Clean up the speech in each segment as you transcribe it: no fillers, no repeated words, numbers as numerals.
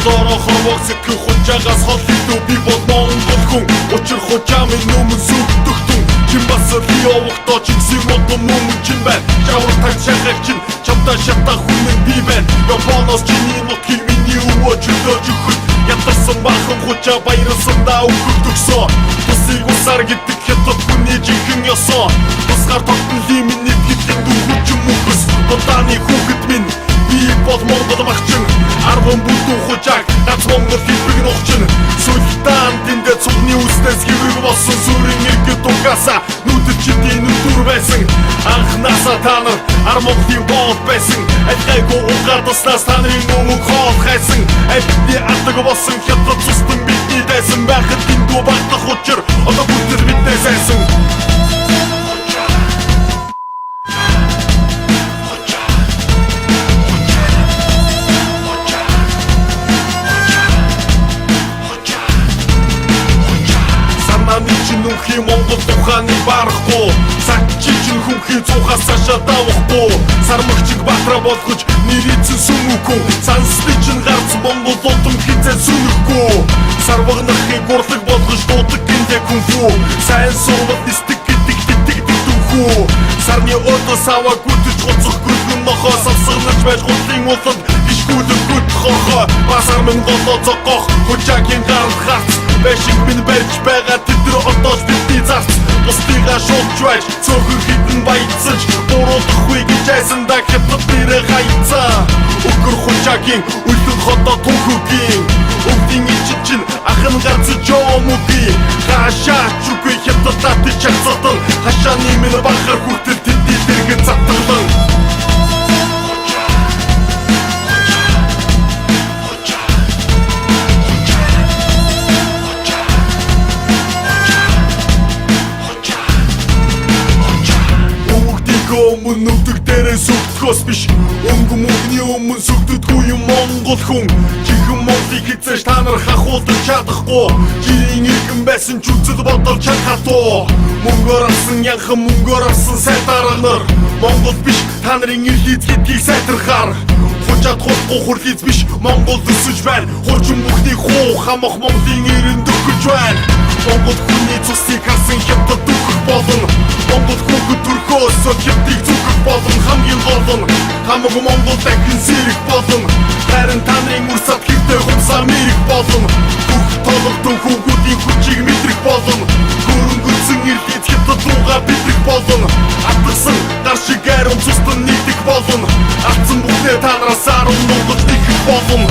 Бодороо хорвог сэтгэх хужаагаас хол илүү би бол Монгол хүн учир хужаа минь өмнө сүгдэгтэн Чин бас ли овогтоо чигсийн модон өмнө чин байна Жавар таг шахах чин чамта шата хүн би байна Японоос чиний нутгийг миний өвөө чөлөөж өгөх Ятарсан бахан хужаа баярлсан да өгөгдөгсөө Тусыг усар гэдэг хятад хүний жинхэнэ ёсоо Тусгаар тогтон ли миний гэдгийг дүүхүч мөхөс Тотааны хүүхэд минь би бол Монгол багчин Арван бүдүү хужааг гац Монгол хэлбэг нухчин Сүлтаан тэндээ цугны үснээс хэвэг болсон Сүрийн иргэд угаасаа нүдэд чидийн нүдүр байсан Анхнаасаа та нар ар Монголын боол байсан Айлгайгүй угаартаснаас та нарын өмнө хоол хайсан Бидний атаг болсон хятад цустан бидний дайсан Байхад эндүү багтах учир одоо бүтэд биднээс айсан Нүхий Монгол туханы барахгүй Цаг чинь хүмхий цухаас цаашаа давахгүй Сармагчиг баатра болгож нэрийцэн сүмүхгүй Сансны чинь гарц Монгол улам хизээ сүнэхгүй Сарвагнахыг урлаг болгож дуудаг гиндэ күнфүү Сайн сурвал нистэг гэдэг дүүхүү Сарны өдөөс аваа гүтэж гоцох гүлгэн нохоо Савсагнаж байж гутлын уланд гიშгүүлэг гүт хохоо Басар минь голоо зогоох хужаагийн гард харц Бэшиг минь барьж байгаа тэдэр одоос бидний зарц Бусдыгаа шуулж байж цөөхөн хитэн баяцаж Буруулахгүй гэж айсан да хятад нэрэ хайцаа Өгөр хужаагийн үлдэн хотоо түүхүүгийн Өвдийн ичид чинь ахын гарцаж омуги Хашаач үгүй хятад тати чагсатан Хашааны минь бахар хүртэл тэдний дэргэн цатгалан Өмнө нүдэг дээрээ сүгдөхөөс биш Өнгө мөнгөний өмнө сүгддэггүй юм Монгол хүн Чихэн Монголыг хизээж та нар хахуулж чадахгүй Жирийн иргэн байсан ч үзэл бодол чадхатуу Мөнгөөр авсан янхан мөнгөөр авсан сайн дарга нар Монгол биш та нарын ирлиз гэдгийг сайтрахаар Хужаад хурахгүй хурлиз биш Монгол өсөж байна Хурчин бүхний хуу хамах Монголын ирэнд өгөж байна Монгол хүний цусыг харсан хятад дүүхэх болно Монгол хүүхэд төрхөөсөө хятадыг зүгэх болно Хамгийн гол нь хамаагүй Монгол дахин сэрэх болно Харин та нарын үрсад хэрэгтэй хумсаа мэрэх болно Бүх толготон хүүхдийн хүчийг мэдрэх болно Хөрөнгөсөн ирлиз хятад руугаа бидрэх болно Атгсан гар шиг айрон цустан нийтэх болно Алдсан бүхнээ та нараас арун Монгол нэгэх болно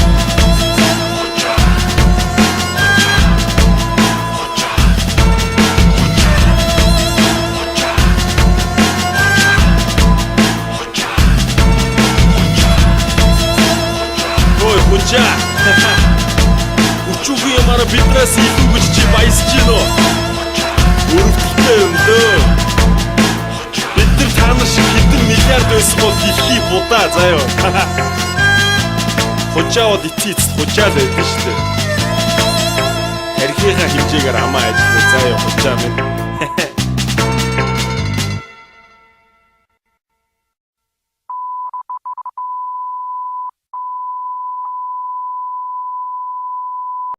Хужаа Учуугүй ямаараа биднээс илүү гэж чи баясч гинөө Өрөвдөлтэй юм дөө Бид нар та нар шиг хэдэн миллиард байсан бол дэлхий будаа заяа Хужаа бол эцэц хужаа л байдаг штэ Тарихийнхаа хэмжээгээр хамаа ажиллаа заяа хужаа минь